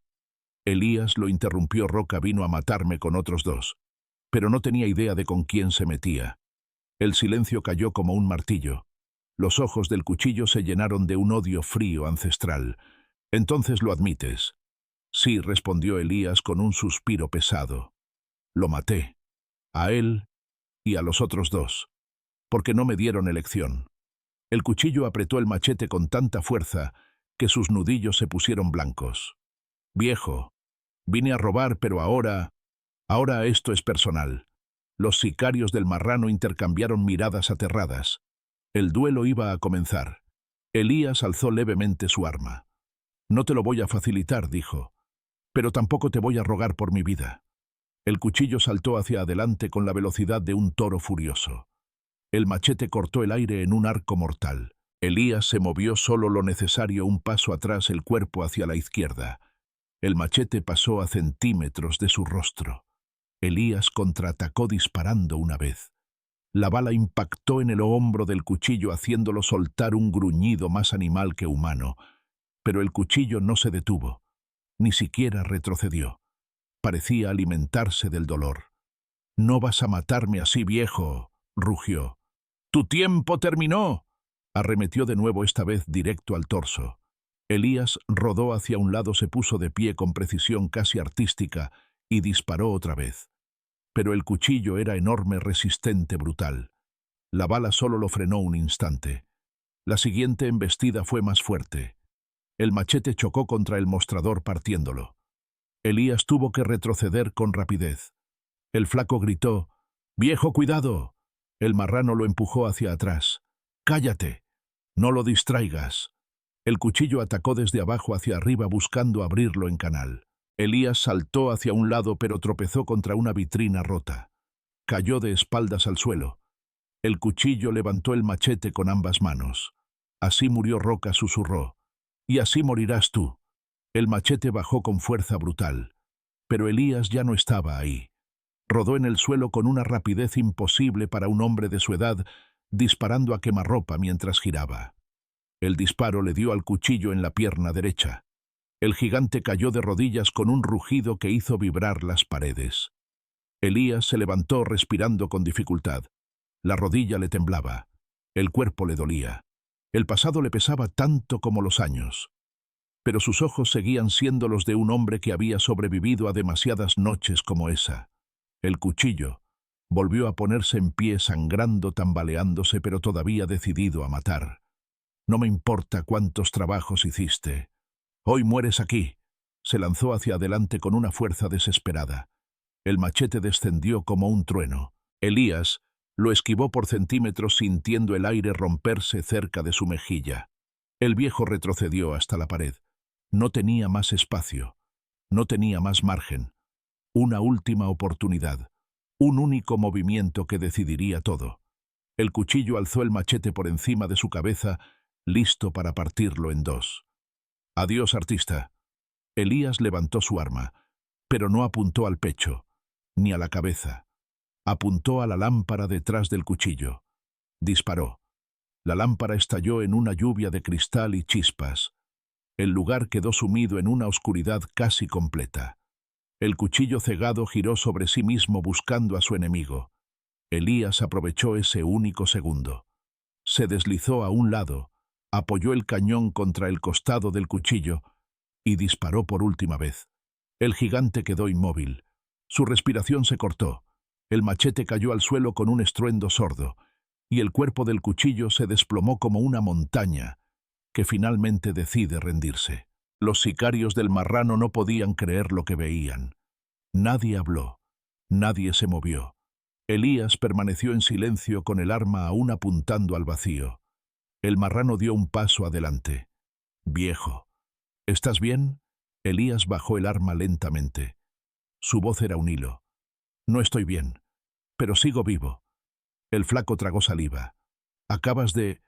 Elías lo interrumpió. «Roca vino a matarme con otros dos, pero no tenía idea de con quién se metía». El silencio cayó como un martillo. Los ojos del cuchillo se llenaron de un odio frío ancestral. «Entonces lo admites». «Sí», respondió Elías con un suspiro pesado. «Lo maté, a él y a los otros dos, porque no me dieron elección». El cuchillo apretó el machete con tanta fuerza que sus nudillos se pusieron blancos. «Viejo, vine a robar, pero ahora esto es personal». Los sicarios del marrano intercambiaron miradas aterradas. El duelo iba a comenzar. Elías alzó levemente su arma. «No te lo voy a facilitar», dijo, «pero tampoco te voy a rogar por mi vida». El cuchillo saltó hacia adelante con la velocidad de un toro furioso. El machete cortó el aire en un arco mortal. Elías se movió solo lo necesario, un paso atrás, el cuerpo hacia la izquierda. El machete pasó a centímetros de su rostro. Elías contraatacó disparando una vez. La bala impactó en el hombro del cuchillo, haciéndolo soltar un gruñido más animal que humano. Pero el cuchillo no se detuvo, ni siquiera retrocedió. Parecía alimentarse del dolor. «No vas a matarme así, viejo», rugió. «¡Tu tiempo terminó!», arremetió de nuevo, esta vez directo al torso. Elías rodó hacia un lado, se puso de pie con precisión casi artística y disparó otra vez. Pero el cuchillo era enorme, resistente, brutal. La bala solo lo frenó un instante. La siguiente embestida fue más fuerte. El machete chocó contra el mostrador partiéndolo. Elías tuvo que retroceder con rapidez. El flaco gritó: «¡Viejo, cuidado!». El marrano lo empujó hacia atrás. «¡Cállate! No lo distraigas». El cuchillo atacó desde abajo hacia arriba buscando abrirlo en canal. Elías saltó hacia un lado pero tropezó contra una vitrina rota. Cayó de espaldas al suelo. El cuchillo levantó el machete con ambas manos. Así murió Roca, susurró. Y así morirás tú. El machete bajó con fuerza brutal. Pero Elías ya no estaba ahí. Rodó en el suelo con una rapidez imposible para un hombre de su edad, disparando a quemarropa mientras giraba. El disparo le dio al cuchillo en la pierna derecha. El gigante cayó de rodillas con un rugido que hizo vibrar las paredes. Elías se levantó respirando con dificultad. La rodilla le temblaba. El cuerpo le dolía. El pasado le pesaba tanto como los años. Pero sus ojos seguían siendo los de un hombre que había sobrevivido a demasiadas noches como esa. El cuchillo volvió a ponerse en pie, sangrando, tambaleándose, pero todavía decidido a matar. No me importa cuántos trabajos hiciste. Hoy mueres aquí. Se lanzó hacia adelante con una fuerza desesperada. El machete descendió como un trueno. Elías lo esquivó por centímetros, sintiendo el aire romperse cerca de su mejilla. El viejo retrocedió hasta la pared. No tenía más espacio. No tenía más margen. Una última oportunidad. Un único movimiento que decidiría todo. El cuchillo alzó el machete por encima de su cabeza, listo para partirlo en dos. Adiós, artista. Elías levantó su arma, pero no apuntó al pecho, ni a la cabeza. Apuntó a la lámpara detrás del cuchillo. Disparó. La lámpara estalló en una lluvia de cristal y chispas. El lugar quedó sumido en una oscuridad casi completa. El cuchillo cegado giró sobre sí mismo buscando a su enemigo. Elías aprovechó ese único segundo. Se deslizó a un lado, apoyó el cañón contra el costado del cuchillo y disparó por última vez. El gigante quedó inmóvil. Su respiración se cortó. El machete cayó al suelo con un estruendo sordo, y el cuerpo del cuchillo se desplomó como una montaña, que finalmente decide rendirse. Los sicarios del marrano no podían creer lo que veían. Nadie habló. Nadie se movió. Elías permaneció en silencio con el arma aún apuntando al vacío. El marrano dio un paso adelante. «Viejo, ¿estás bien?» Elías bajó el arma lentamente. Su voz era un hilo. «No estoy bien, pero sigo vivo». El flaco tragó saliva. «Acabas de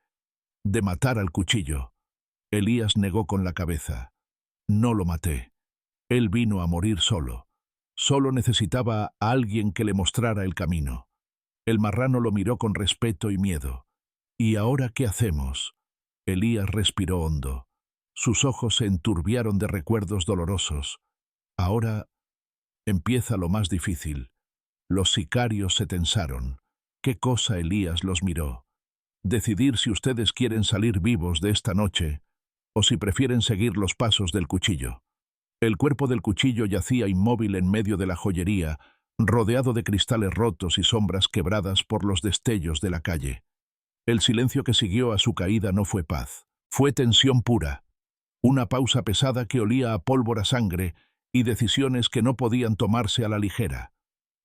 matar al cuchillo». Elías negó con la cabeza. «No lo maté. Él vino a morir solo. Solo necesitaba a alguien que le mostrara el camino». El marrano lo miró con respeto y miedo. «¿Y ahora qué hacemos?» Elías respiró hondo. Sus ojos se enturbiaron de recuerdos dolorosos. «Ahora empieza lo más difícil». Los sicarios se tensaron. «¿Qué cosa?» Elías los miró. «Decidir si ustedes quieren salir vivos de esta noche o si prefieren seguir los pasos del cuchillo». El cuerpo del cuchillo yacía inmóvil en medio de la joyería, rodeado de cristales rotos y sombras quebradas por los destellos de la calle. El silencio que siguió a su caída no fue paz, fue tensión pura. Una pausa pesada que olía a pólvora, sangre y decisiones que no podían tomarse a la ligera.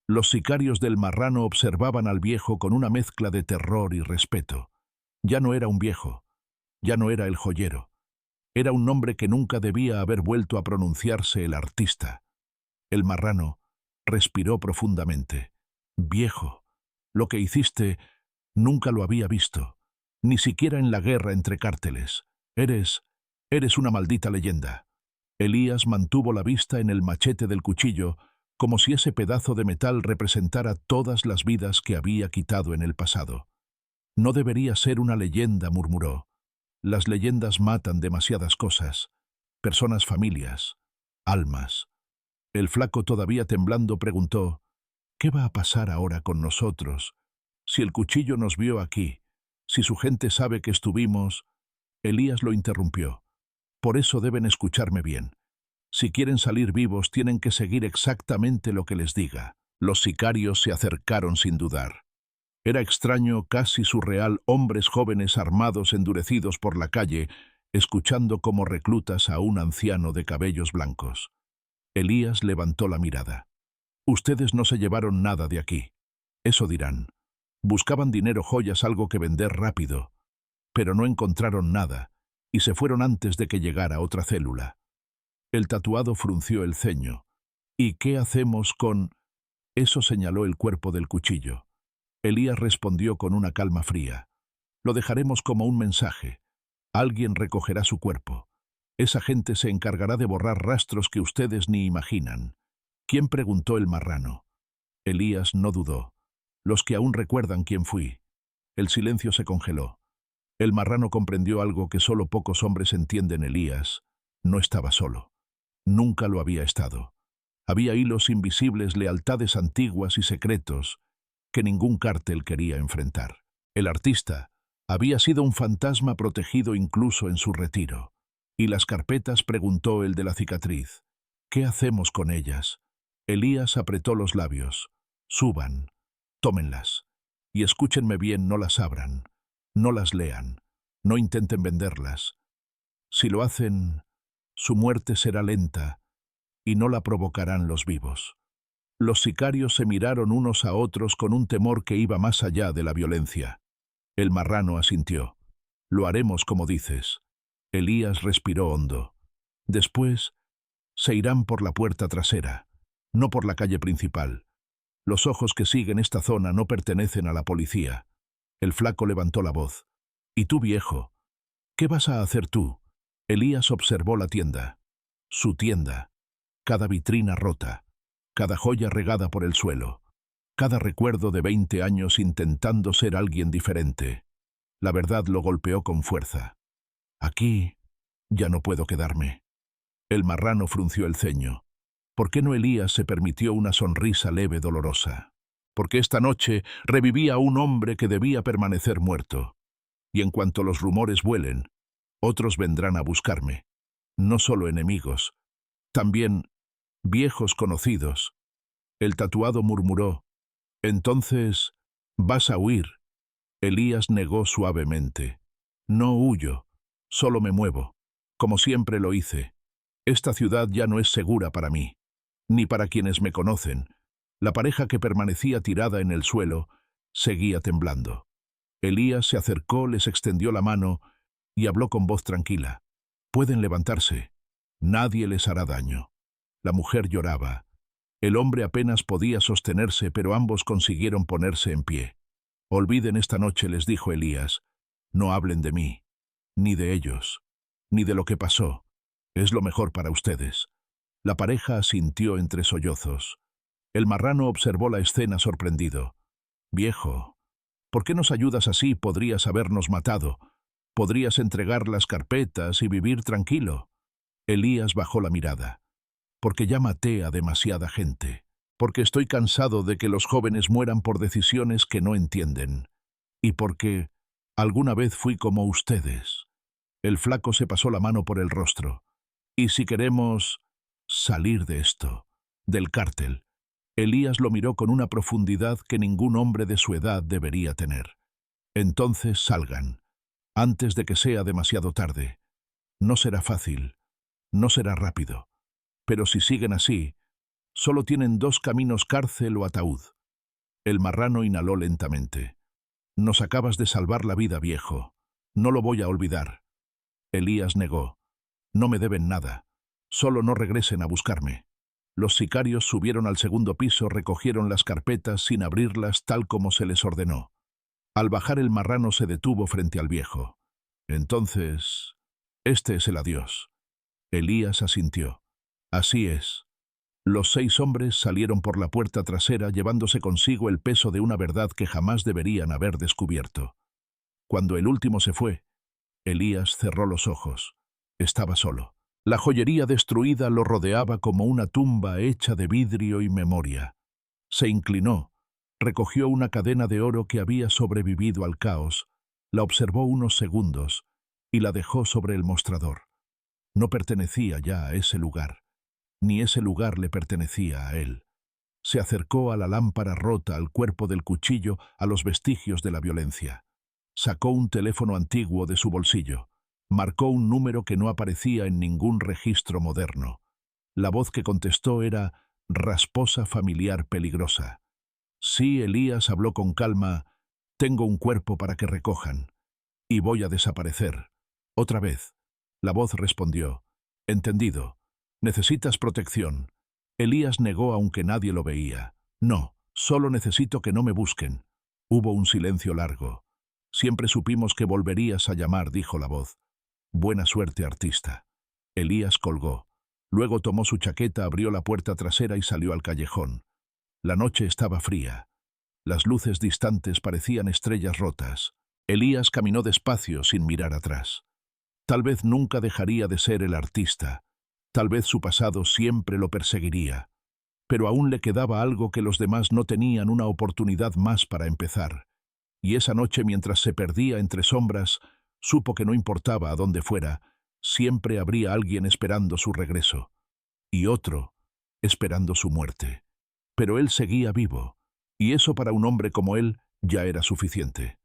Los sicarios del marrano observaban al viejo con una mezcla de terror y respeto. Ya no era un viejo, ya no era el joyero. Era un nombre que nunca debía haber vuelto a pronunciarse: el artista. El marrano respiró profundamente. «Viejo, lo que hiciste nunca lo había visto, ni siquiera en la guerra entre cárteles. Eres una maldita leyenda». Elías mantuvo la vista en el machete del cuchillo, como si ese pedazo de metal representara todas las vidas que había quitado en el pasado. «No debería ser una leyenda», murmuró. «Las leyendas matan demasiadas cosas, personas, familias, almas». El flaco, todavía temblando, preguntó: «¿Qué va a pasar ahora con nosotros? Si el cuchillo nos vio aquí, si su gente sabe que estuvimos...» Elías lo interrumpió. «Por eso deben escucharme bien. Si quieren salir vivos, tienen que seguir exactamente lo que les diga». Los sicarios se acercaron sin dudar. Era extraño, casi surreal, hombres jóvenes armados, endurecidos por la calle, escuchando como reclutas a un anciano de cabellos blancos. Elías levantó la mirada. «Ustedes no se llevaron nada de aquí. Eso dirán. Buscaban dinero, joyas, algo que vender rápido. Pero no encontraron nada, y se fueron antes de que llegara otra célula». El tatuado frunció el ceño. «¿Y qué hacemos con...?» Eso señaló el cuerpo del cuchillo. Elías respondió con una calma fría. Lo dejaremos como un mensaje. Alguien recogerá su cuerpo. Esa gente se encargará de borrar rastros que ustedes ni imaginan. ¿Quién?, preguntó el marrano. Elías no dudó. Los que aún recuerdan quién fui. El silencio se congeló. El marrano comprendió algo que solo pocos hombres entienden. Elías no estaba solo. Nunca lo había estado. Había hilos invisibles, lealtades antiguas y secretos que ningún cártel quería enfrentar. El artista había sido un fantasma protegido incluso en su retiro. ¿Y las carpetas?, preguntó el de la cicatriz. ¿Qué hacemos con ellas? Elías apretó los labios. Suban, tómenlas. Y escúchenme bien, no las abran, no las lean, no intenten venderlas. Si lo hacen, su muerte será lenta y no la provocarán los vivos. Los sicarios se miraron unos a otros con un temor que iba más allá de la violencia. El marrano asintió. Lo haremos como dices. Elías respiró hondo. Después, se irán por la puerta trasera, no por la calle principal. Los ojos que siguen esta zona no pertenecen a la policía. El flaco levantó la voz. ¿Y tú, viejo? ¿Qué vas a hacer tú? Elías observó la tienda. Su tienda. Cada vitrina rota. Cada joya regada por el suelo. Cada recuerdo de 20 años intentando ser alguien diferente. La verdad lo golpeó con fuerza. Aquí ya no puedo quedarme. El marrano frunció el ceño. ¿Por qué no? Elías se permitió una sonrisa leve, dolorosa. Porque esta noche revivía a un hombre que debía permanecer muerto. Y en cuanto los rumores vuelen, otros vendrán a buscarme. No solo enemigos, también viejos conocidos. El tatuado murmuró. Entonces, ¿vas a huir? Elías negó suavemente. No huyo, solo me muevo, como siempre lo hice. Esta ciudad ya no es segura para mí, ni para quienes me conocen. La pareja que permanecía tirada en el suelo seguía temblando. Elías se acercó, les extendió la mano y habló con voz tranquila. Pueden levantarse. Nadie les hará daño. La mujer lloraba. El hombre apenas podía sostenerse, pero ambos consiguieron ponerse en pie. Olviden esta noche, les dijo Elías. No hablen de mí, ni de ellos, ni de lo que pasó. Es lo mejor para ustedes. La pareja asintió entre sollozos. El marrano observó la escena sorprendido. Viejo, ¿por qué nos ayudas así? Podrías habernos matado. Podrías entregar las carpetas y vivir tranquilo. Elías bajó la mirada. Porque ya maté a demasiada gente. Porque estoy cansado de que los jóvenes mueran por decisiones que no entienden. Y porque alguna vez fui como ustedes. El flaco se pasó la mano por el rostro. Y si queremos salir de esto, del cártel. Elías lo miró con una profundidad que ningún hombre de su edad debería tener. Entonces salgan, antes de que sea demasiado tarde. No será fácil, no será rápido. Pero si siguen así, solo tienen dos caminos: cárcel o ataúd. El marrano inhaló lentamente. Nos acabas de salvar la vida, viejo. No lo voy a olvidar. Elías negó. No me deben nada. Solo no regresen a buscarme. Los sicarios subieron al segundo piso, recogieron las carpetas sin abrirlas tal como se les ordenó. Al bajar, el marrano se detuvo frente al viejo. Entonces, este es el adiós. Elías asintió. Así es. Los 6 hombres salieron por la puerta trasera llevándose consigo el peso de una verdad que jamás deberían haber descubierto. Cuando el último se fue, Elías cerró los ojos. Estaba solo. La joyería destruida lo rodeaba como una tumba hecha de vidrio y memoria. Se inclinó, recogió una cadena de oro que había sobrevivido al caos, la observó unos segundos y la dejó sobre el mostrador. No pertenecía ya a ese lugar, ni ese lugar le pertenecía a él. Se acercó a la lámpara rota, al cuerpo del cuchillo, a los vestigios de la violencia. Sacó un teléfono antiguo de su bolsillo. Marcó un número que no aparecía en ningún registro moderno. La voz que contestó era rasposa, familiar, peligrosa. Sí, Elías habló con calma. Tengo un cuerpo para que recojan. Y voy a desaparecer. Otra vez. La voz respondió. Entendido. ¿Necesitas protección? Elías negó aunque nadie lo veía. No, solo necesito que no me busquen. Hubo un silencio largo. Siempre supimos que volverías a llamar, dijo la voz. Buena suerte, artista. Elías colgó. Luego tomó su chaqueta, abrió la puerta trasera y salió al callejón. La noche estaba fría. Las luces distantes parecían estrellas rotas. Elías caminó despacio sin mirar atrás. Tal vez nunca dejaría de ser el artista. Tal vez su pasado siempre lo perseguiría. Pero aún le quedaba algo que los demás no tenían, una oportunidad más para empezar. Y esa noche, mientras se perdía entre sombras, supo que no importaba a dónde fuera, siempre habría alguien esperando su regreso. Y otro esperando su muerte. Pero él seguía vivo, y eso para un hombre como él ya era suficiente.